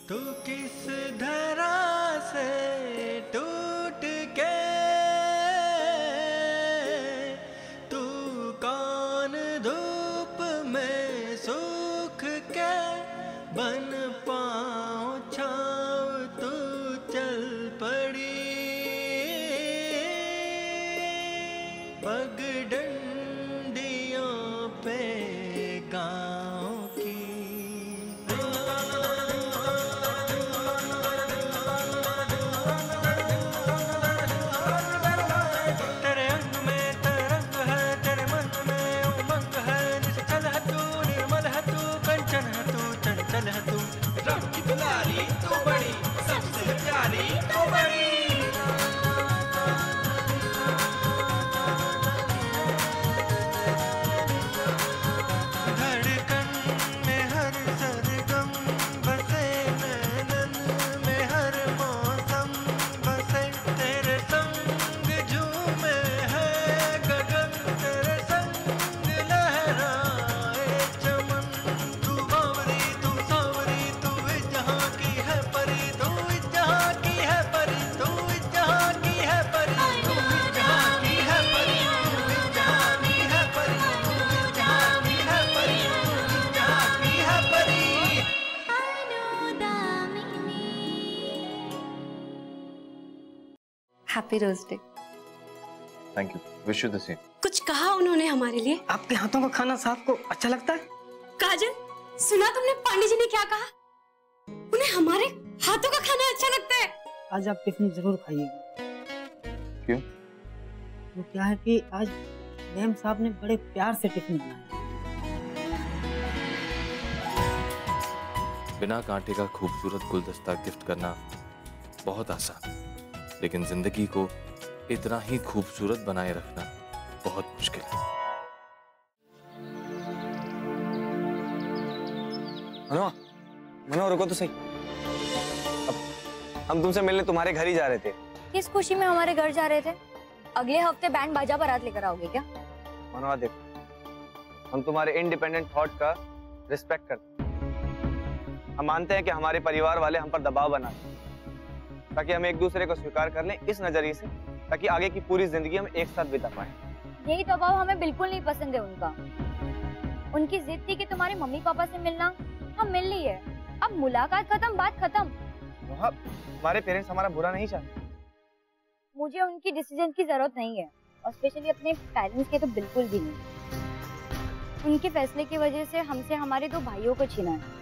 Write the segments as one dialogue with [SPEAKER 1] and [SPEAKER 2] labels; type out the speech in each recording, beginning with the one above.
[SPEAKER 1] तू किस धरा से टूट के, तू कौन धूप में सूख के, बन पाँव छाँव तू चल पड़ी। पगडंडियों पे गाँव की रंग की दुलारी तो बड़ी, सबसे प्यारी तो बड़ी। धड़कन में हर सरगम बसे, नैनन में हर मौसम बसे, तेरे संग झूमे है गगन, तेरे संग लहराए चमन। तू बावरी तू सावरी, तू इस जहां की है परी, तू इस जहां की है परी, तू इस जहां की है परी, तू इस जहां की है परी, तू इस जहां की है परी, तू इस जहां की है परी, तू इस जहां की है परी।
[SPEAKER 2] Happy rose day.
[SPEAKER 3] Thank you, wish you the same.
[SPEAKER 2] कुछ कहा उन्होंने हमारे लिए?
[SPEAKER 4] आपके हाथों का खाना साहब को अच्छा लगता है?
[SPEAKER 2] काजल, सुना तुमने पांडे जी ने क्या कहा? उन्हें हमारे हाथों का खाना अच्छा लगता है।
[SPEAKER 4] आज आप टिफिन जरूर खाइएगा।
[SPEAKER 3] क्यों?
[SPEAKER 4] वो क्या है कि आज मैम साहब ने बड़े प्यार से टिफिन बनाया।
[SPEAKER 3] बिना कांटे का खूबसूरत गुलदस्ता गिफ्ट करना बहुत आसान, लेकिन जिंदगी को इतना ही खूबसूरत बनाए रखना बहुत मुश्किल है।
[SPEAKER 5] मनोआ, मनोआ रुको तो सही। अब हम तुमसे मिलने तुम्हारे घर ही जा रहे थे।
[SPEAKER 6] किस खुशी में हमारे घर जा रहे थे? अगले हफ्ते बैंड बाजा बारात लेकर आओगे क्या?
[SPEAKER 5] मनोआ देखो, हम तुम्हारे इंडिपेंडेंट थॉट का रिस्पेक्ट करते हैं। हम मानते हैं कि हमारे परिवार वाले हम पर दबाव बनाते हैं ताकि हम एक दूसरे को स्वीकार कर लें इस नजरिए से, ताकि आगे की पूरी जिंदगी हम एक साथ बिता पाएं।
[SPEAKER 6] यही दबाव हमें बिल्कुल नहीं पसंद है उनका। उनकी जिद थी कि तुम्हारे मम्मी पापा से मिलना, हम मिल लिए। अब मुलाकात खत्म, बात खत्म।
[SPEAKER 5] हमारे पेरेंट्स हमारा बुरा नहीं चाहते।
[SPEAKER 6] मुझे उनकी डिसीजन की जरूरत नहीं है, और स्पेशली अपने पेरेंट्स के तो बिल्कुल भी नहीं। उनके फैसले की वजह से हमसे हमारे 2 भाइयों को छीना है।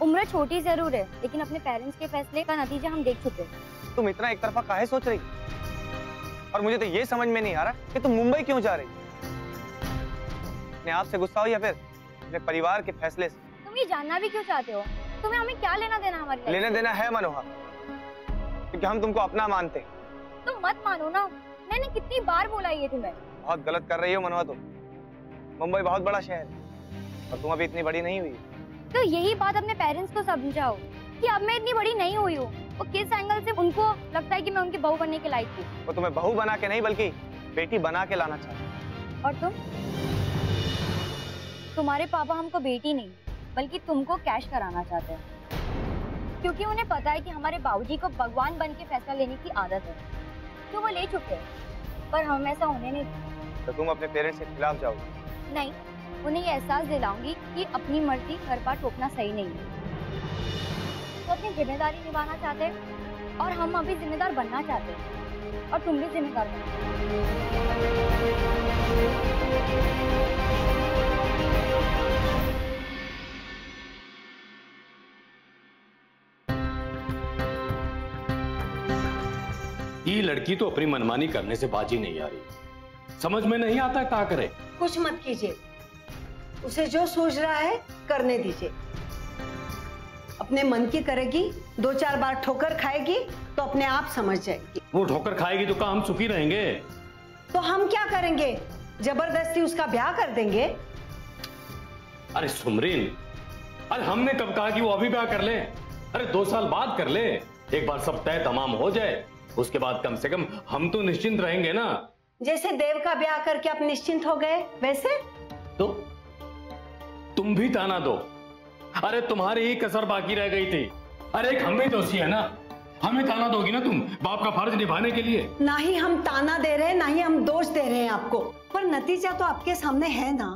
[SPEAKER 6] उम्र छोटी जरूर है, लेकिन अपने पेरेंट्स के फैसले का नतीजा हम देख चुके हैं।
[SPEAKER 5] तुम इतना एक तरफा काहे सोच रही? और मुझे तो ये समझ में नहीं आ रहा कि तुम मुंबई क्यों जा रही? अपने आप से गुस्सा हो या फिर अपने परिवार के फैसले से?
[SPEAKER 6] तुम ये जानना भी क्यों चाहते हो? तुम्हें हमें क्या लेना देना हमारी लाइफ से?
[SPEAKER 5] लेना देना है मनोहर, क्योंकि हम तुमको अपना मानते हैं।
[SPEAKER 6] तुम मत मानो ना, मैंने कितनी बार बोला ये तुम्हें।
[SPEAKER 5] बहुत गलत कर रही हो मनोहर तुम। मुंबई बहुत बड़ा शहर है और तुम अभी इतनी बड़ी नहीं हुई।
[SPEAKER 6] तो यही बात अपने पेरेंट्स को समझाओ कि अब मैं इतनी बड़ी नहीं हुई हूँ। वो किस एंगल से उनको लगता है कि मैं उनकी बहू बनने के लायक थी।
[SPEAKER 5] वो तुम्हें बहू बना के नहीं बल्कि बेटी बना के लाना चाहते।
[SPEAKER 6] और तुम्हारे पापा हमको बेटी नहीं बल्कि तुमको कैश कराना चाहते हैं, क्योंकि उन्हें पता है कि हमारे बाबूजी को भगवान बन के फैसला लेने की आदत है। तो वो ले चुके हैं, पर हम ऐसा होने नहीं देंगे।
[SPEAKER 5] तो तुम अपने पेरेंट्स के खिलाफ जाओगे?
[SPEAKER 6] नहीं, उन्हें ये एहसास दिलाऊंगी कि अपनी मर्जी हर बार टोकना सही नहीं है। वो अपनी जिम्मेदारी निभाना चाहते हैं और हम अभी जिम्मेदार बनना चाहते हैं, और तुम भी जिम्मेदार बनो।
[SPEAKER 7] ये लड़की तो अपनी मनमानी करने से बाजी नहीं आ रही, समझ में नहीं आता क्या करे।
[SPEAKER 8] कुछ मत कीजिए, उसे जो सोच रहा है करने दीजिए। अपने मन की करेगी, 2-4 बार ठोकर खाएगी तो अपने आप समझ जाएगी।
[SPEAKER 7] वो ठोकर खाएगी तो क्या हम सुखी रहेंगे?
[SPEAKER 8] तो हम क्या करेंगे? जबरदस्ती उसका ब्याह कर देंगे।
[SPEAKER 7] अरे सुमरीन, अरे हमने कब कहा कि वो अभी ब्याह कर ले? अरे 2 साल बाद कर ले, एक बार सब तय तमाम हो जाए, उसके बाद कम से कम हम तो निश्चिंत रहेंगे ना।
[SPEAKER 8] जैसे देव का ब्याह करके आप निश्चिंत हो गए, वैसे
[SPEAKER 7] तो तुम भी ताना दो। अरे तुम्हारी ही कसर बाकी रह गई थी, अरे एक हम भी दोषी है ना, हमें ताना दोगी ना तुम बाप का फर्ज निभाने के लिए?
[SPEAKER 8] ना ही हम ताना दे रहे हैं, ना ही हम दोष दे रहे हैं आपको, पर नतीजा तो आपके सामने है ना।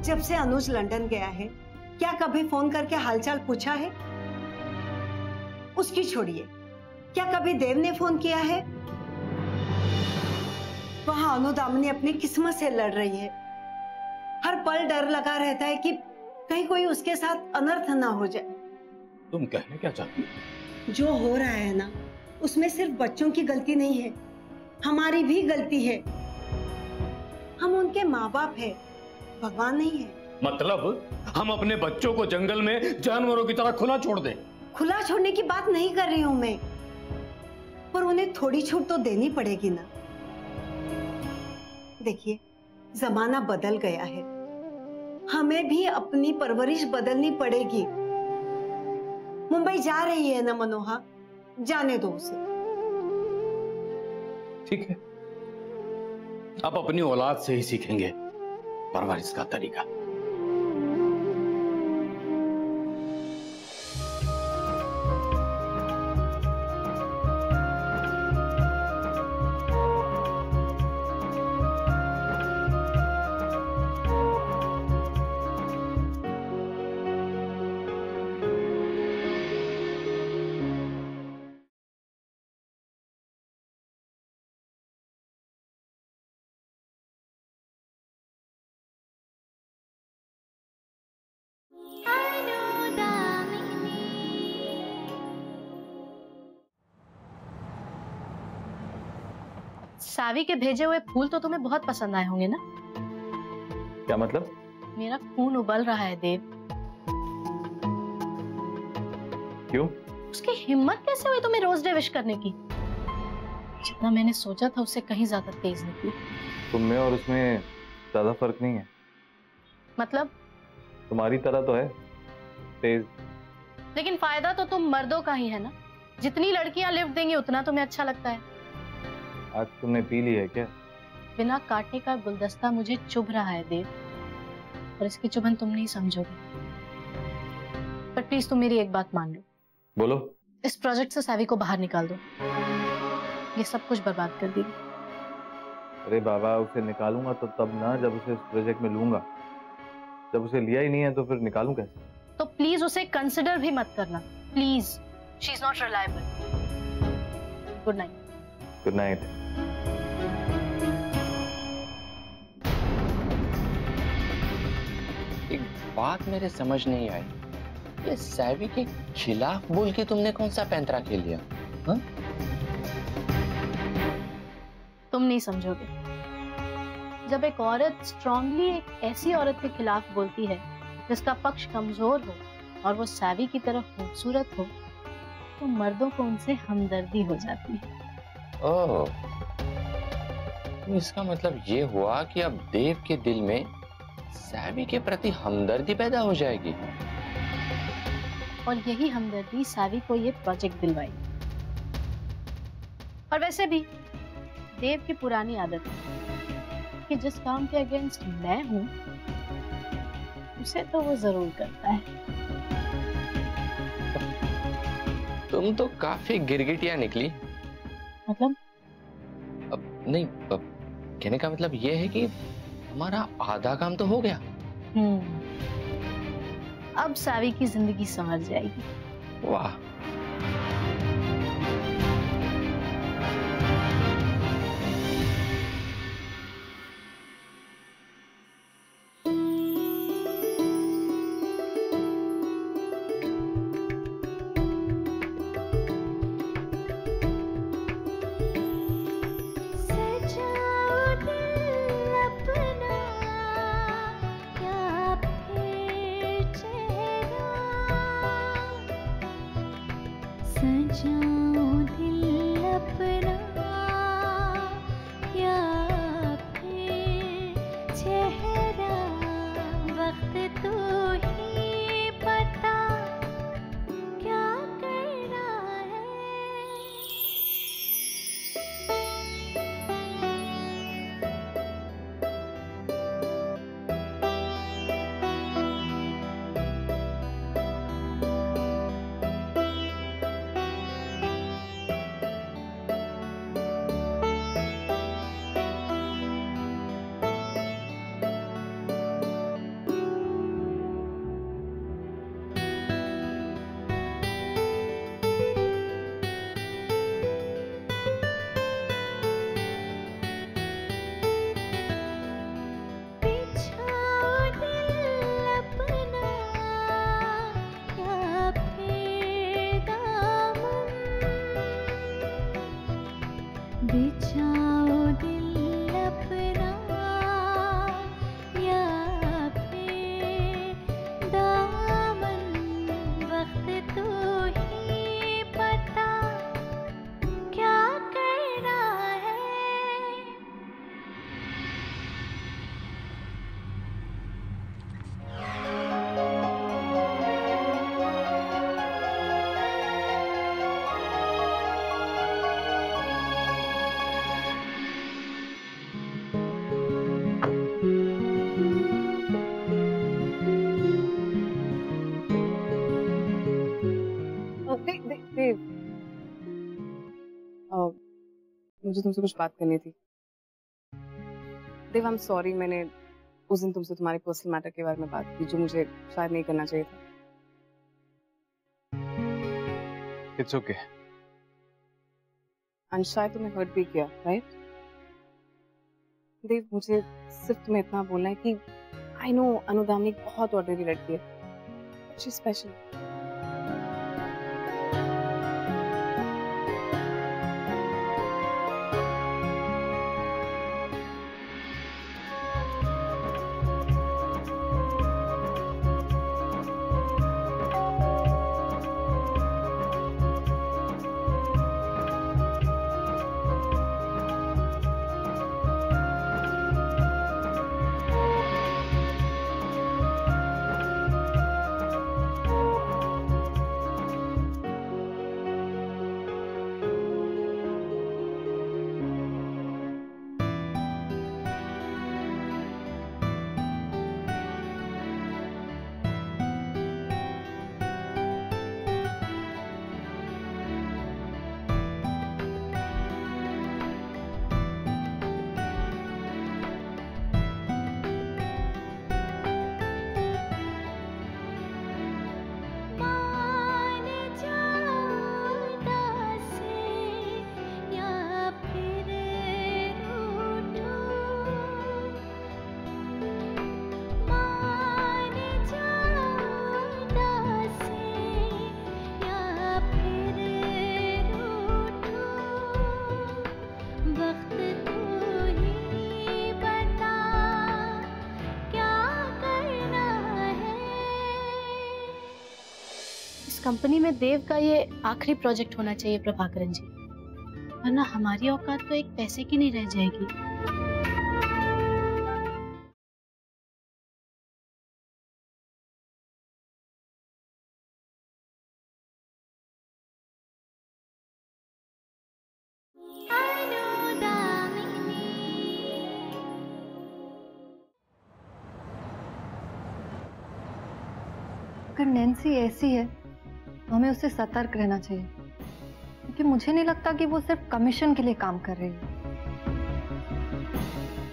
[SPEAKER 8] जब से अनुज लंदन गया है, क्या कभी फोन करके हालचाल पूछा है? उसकी छोड़िए, क्या कभी देव ने फोन किया है? वहां अनुदामिनी अपनी किस्मत से लड़ रही है। हर पल डर लगा रहता है कि कहीं कोई उसके साथ अनर्थ ना हो जाए।
[SPEAKER 7] तुम कहने क्या चाहती हो?
[SPEAKER 8] जो हो रहा है ना, उसमें सिर्फ बच्चों की गलती नहीं है, हमारी भी गलती है। हम उनके माँ बाप है, भगवान नहीं है।
[SPEAKER 7] मतलब हम अपने बच्चों को जंगल में जानवरों की तरह खुला छोड़ दें?
[SPEAKER 8] खुला छोड़ने की बात नहीं कर रही हूं मैं, पर उन्हें थोड़ी छूट तो देनी पड़ेगी ना। देखिए, जमाना बदल गया है, हमें भी अपनी परवरिश बदलनी पड़ेगी। मुंबई जा रही है ना मनोहा, जाने दो उसे।
[SPEAKER 7] ठीक है, अब अपनी औलाद से ही सीखेंगे परवरिश का तरीका।
[SPEAKER 9] सावी के भेजे हुए फूल तो तुम्हें बहुत पसंद आए होंगे ना?
[SPEAKER 3] क्या मतलब?
[SPEAKER 9] मेरा खून उबल रहा है देव।
[SPEAKER 3] क्यों?
[SPEAKER 9] उसकी हिम्मत कैसे हुई तुम्हें रोज डे विश करने की? जितना मैंने सोचा था उससे कहीं ज्यादा तेज निकली।
[SPEAKER 3] तुम में और उसमें ज्यादा फर्क नहीं है।
[SPEAKER 9] मतलब?
[SPEAKER 3] तुम्हारी तरह तो है तेज।
[SPEAKER 9] लेकिन फायदा तो तुम मर्दों का ही है ना। जितनी लड़कियां लिफ्ट देंगी उतना तुम्हें अच्छा लगता है।
[SPEAKER 3] आज तुमने पी ली है क्या?
[SPEAKER 9] बिना कांटे का गुलदस्ता मुझे चुभ रहा है देव, और इसकी चुभन तुम नहीं समझोगे। पर प्लीज तुम मेरी एक बात मान लो।
[SPEAKER 3] बोलो।
[SPEAKER 9] इस प्रोजेक्ट से सावी को बाहर निकाल दो, ये सब कुछ बर्बाद कर देगी।
[SPEAKER 3] अरे बाबा, उसे निकालूंगा तो तब ना जब उसे इस प्रोजेक्ट में लूंगा। जब उसे लिया ही नहीं है तो फिर निकालूं कैसे?
[SPEAKER 9] तो प्लीज उसे कंसिडर भी मत करना, please. She is not reliable. Good night.
[SPEAKER 3] Good night.
[SPEAKER 10] एक बात मेरे समझ नहीं आई, ये सैवी के खिलाफ बोल के तुमने कौन सा पैंतरा खेल लिया? हाँ?
[SPEAKER 9] तुम नहीं समझोगे। जब एक औरत स्ट्रांगली एक ऐसी औरत के खिलाफ बोलती है जिसका पक्ष कमजोर हो और वो सैवी की तरह खूबसूरत हो, तो मर्दों को उनसे हमदर्दी हो जाती है।
[SPEAKER 10] ओह, तो इसका मतलब ये हुआ कि अब देव के दिल में सैवी के प्रति हमदर्दी पैदा हो जाएगी,
[SPEAKER 9] और यही हमदर्दी सैवी को ये प्रोजेक्ट दिलवाई। और वैसे भी देव की पुरानी आदत है कि जिस काम के अगेंस्ट मैं हूं उसे तो वो जरूर करता है।
[SPEAKER 10] तुम तो काफी गिरगिटिया निकली।
[SPEAKER 9] मतलब?
[SPEAKER 10] अब नहीं, कहने का मतलब ये है कि हमारा आधा काम तो हो गया।
[SPEAKER 9] अब सैवी की जिंदगी संवर जाएगी।
[SPEAKER 10] वाह।
[SPEAKER 11] मुझे तुमसे कुछ बात करनी थी। देव, आई एम सॉरी, मैंने उस दिन तुमसे तुम्हारे पर्सनल मैटर के बारे में बात की जो मुझे शायद नहीं करना चाहिए था।
[SPEAKER 3] It's okay.
[SPEAKER 11] अंशाय तुम्हें हर्ट भी किया, राइट? देव, मुझे सिर्फ तुम्हें इतना बोलना है कि आई नो अनुदामिनी एक बहुत ऑर्डिनरी लड़की है, शी इज स्पेशल।
[SPEAKER 9] कंपनी में देव का ये आखिरी प्रोजेक्ट होना चाहिए प्रभाकरन जी, वरना हमारी औकात तो एक पैसे की नहीं रह जाएगी।
[SPEAKER 12] अगर नैन्सी ऐसी है तो हमें उससे सतर्क रहना चाहिए, क्योंकि मुझे नहीं लगता कि वो सिर्फ कमीशन के लिए काम कर रही है।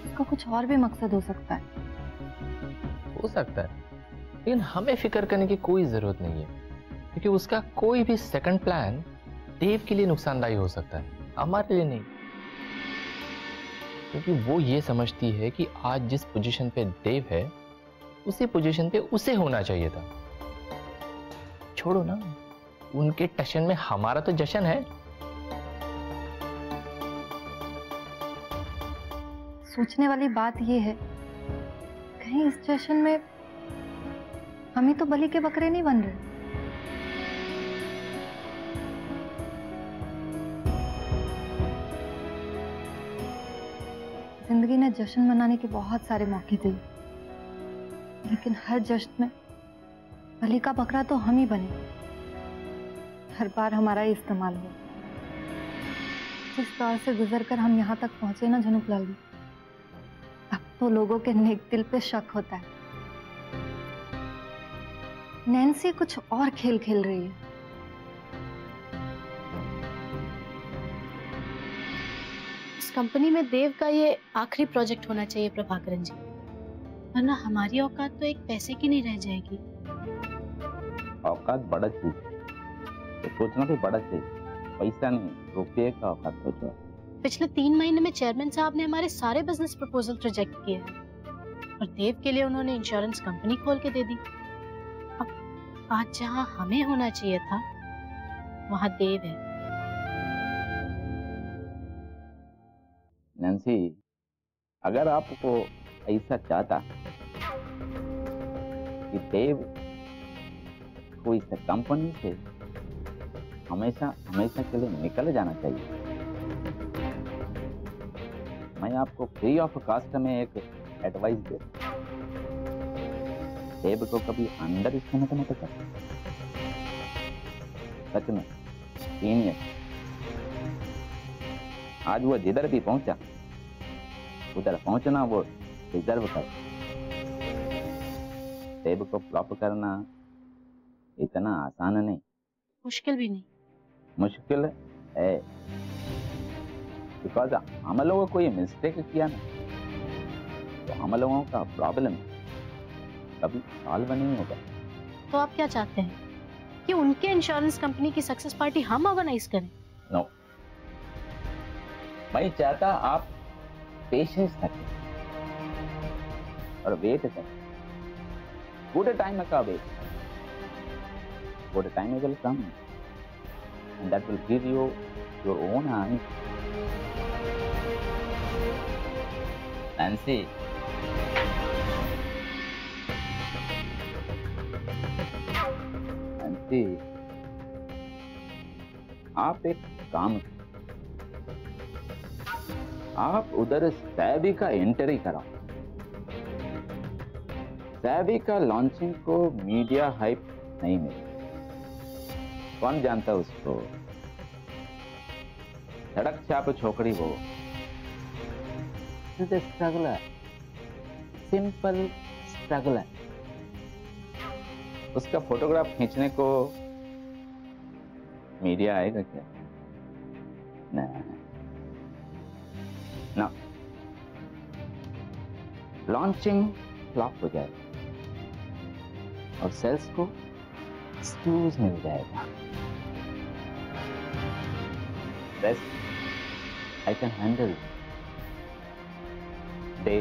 [SPEAKER 12] उसका कुछ और भी मकसद हो सकता है।
[SPEAKER 10] हो सकता है, लेकिन हमें फिक्र करने की कोई जरूरत नहीं है, क्योंकि उसका कोई भी सेकंड प्लान देव के लिए नुकसानदायी हो सकता है, हमारे लिए नहीं। क्योंकि वो ये समझती है कि आज जिस पोजीशन पे देव है उसी पोजीशन पे उसे होना चाहिए था। छोड़ो ना, उनके टशन में हमारा तो जश्न है।
[SPEAKER 12] सोचने वाली बात यह है, कहीं इस जश्न में हम ही तो बलि के बकरे नहीं बन रहे। जिंदगी ने जश्न मनाने के बहुत सारे मौके दिए, लेकिन हर जश्न में बलि का बकरा तो हम ही बने। हर बार हमारा ही इस्तेमाल हुआ। जिस दौर से गुजरकर हम यहाँ तक पहुंचे ना झनुकलाल जी, अब तो लोगों के नेक दिल पे शक होता है। नैन्सी कुछ और खेल खेल रही है।
[SPEAKER 9] इस कंपनी में देव का ये आखिरी प्रोजेक्ट होना चाहिए प्रभाकरन जी, वरना हमारी औकात तो एक पैसे की नहीं रह जाएगी।
[SPEAKER 13] औकात बड़ा चीज, तो सोचना भी बड़ा चाहिए। पैसा नहीं, रुपये का औकात सोचो।
[SPEAKER 9] पिछले 3 महीने में चेयरमैन साहब ने हमारे सारे बिजनेस प्रपोजल रिजेक्ट किए हैं और देव के लिए उन्होंने इंश्योरेंस कंपनी खोल के दे दी। अब आज जहां हमें होना चाहिए था वहां देव है।
[SPEAKER 13] नैन्सी, अगर आपको ऐसा चाहता कि देव को इस कंपनी से हमेशा हमेशा के लिए निकल जाना चाहिए, मैं आपको फ्री ऑफ कॉस्ट में एक एडवाइस दे, देव को कभी अंदर इसको मत कर। सच में जीनियस। आज वो जिधर भी पहुंचा उधर पहुंचना वो डिजर्व कर। देव को फ्लॉप करना इतना आसान नहीं,
[SPEAKER 9] मुश्किल भी नहीं।
[SPEAKER 13] मुश्किल है, बिकॉज हम लोगों को ये मिस्टेक किया ना, तो हम लोगों का प्रॉब्लम कभी सॉल्व नहीं होगा।
[SPEAKER 9] तो आप क्या चाहते हैं कि उनके इंश्योरेंस कंपनी की सक्सेस पार्टी हम ऑर्गेनाइज करें?
[SPEAKER 13] नो, मैं चाहता आप पेशेंस रखें और वेट करें। गुड टाइम का wait, good time will come and that will give you your own answer. Nancy, Nancy, आप एक काम, आप उधर सैवी का एंट्री कराओ। सैवी का लॉन्चिंग को मीडिया हाइप नहीं मिली, कौन जानता उसको? सड़क छाप छोकरी वो स्ट्रगल है, सिंपल स्ट्रगल है। उसका फोटोग्राफ खींचने को मीडिया आएगा क्या? नहीं ना, लॉन्चिंग फ्लॉप हो जाएगा और सेल्स को स्क्यूज मिल जाएगा। Best I can handle. Day,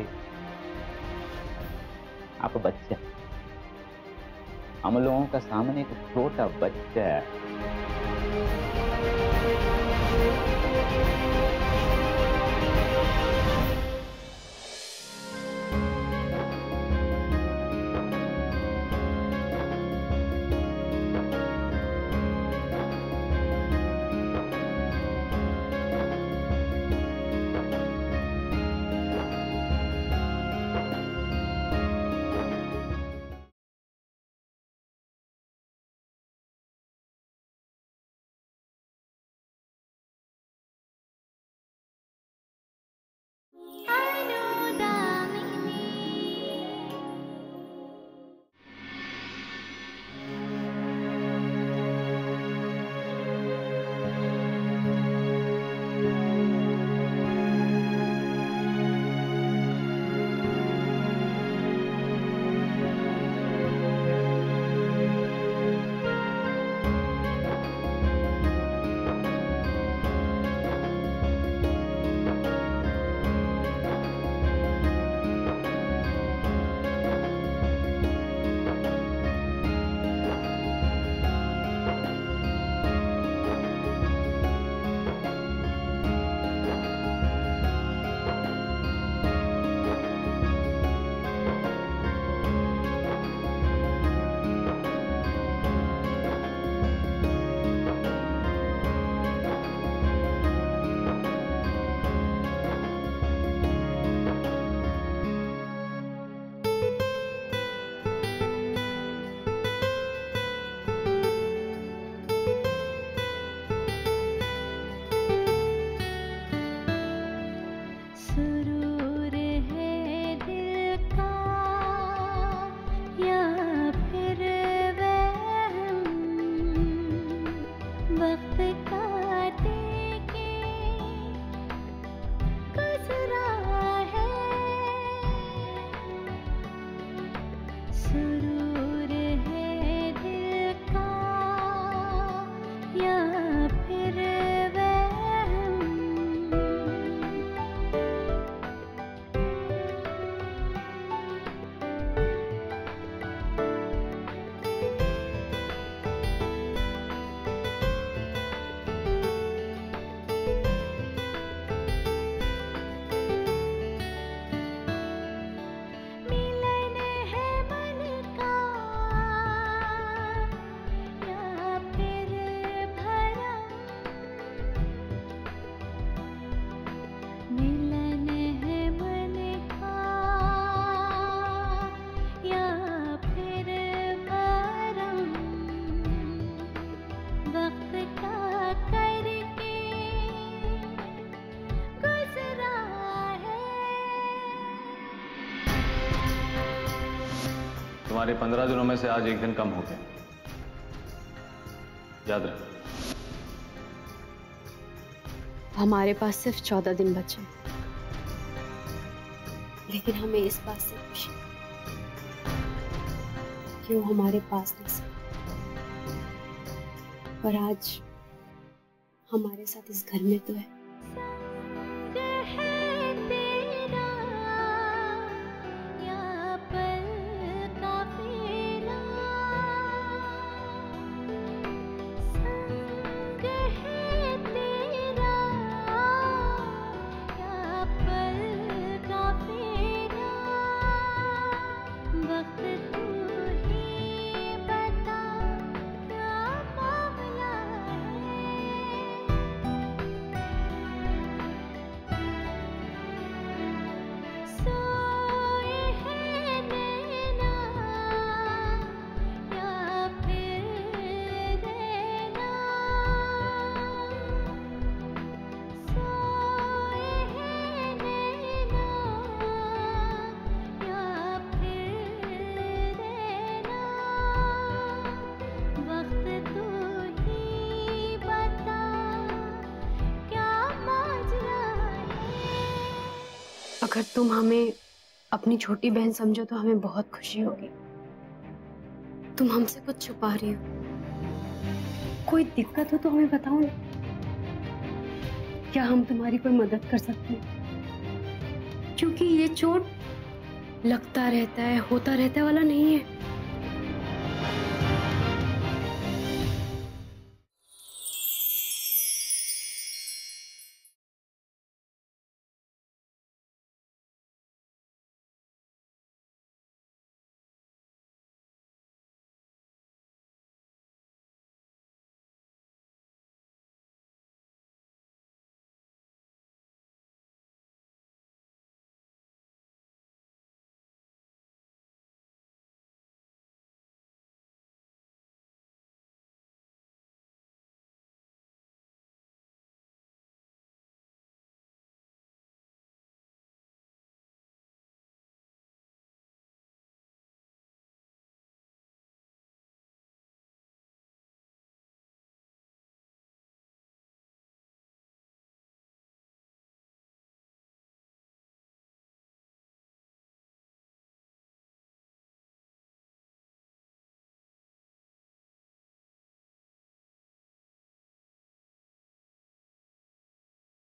[SPEAKER 13] आप बच्चा, हम लोगों का सामने एक छोटा बच्चा है।
[SPEAKER 7] तुम्हारे 15 दिनों में से आज एक दिन कम हो गया, याद रख।
[SPEAKER 2] हमारे पास सिर्फ 14 दिन बचे, लेकिन हमें इस बात से खुशी कि वो हमारे पास नहीं से, पर आज हमारे साथ इस घर में तो है। अगर तुम हमें अपनी छोटी बहन समझो तो हमें बहुत खुशी होगी। तुम हमसे कुछ छुपा रही हो, कोई दिक्कत हो तो हमें बताओ ना। क्या हम तुम्हारी कोई मदद कर सकते हैं? क्योंकि ये चोट लगता रहता है, होता रहता है वाला नहीं है।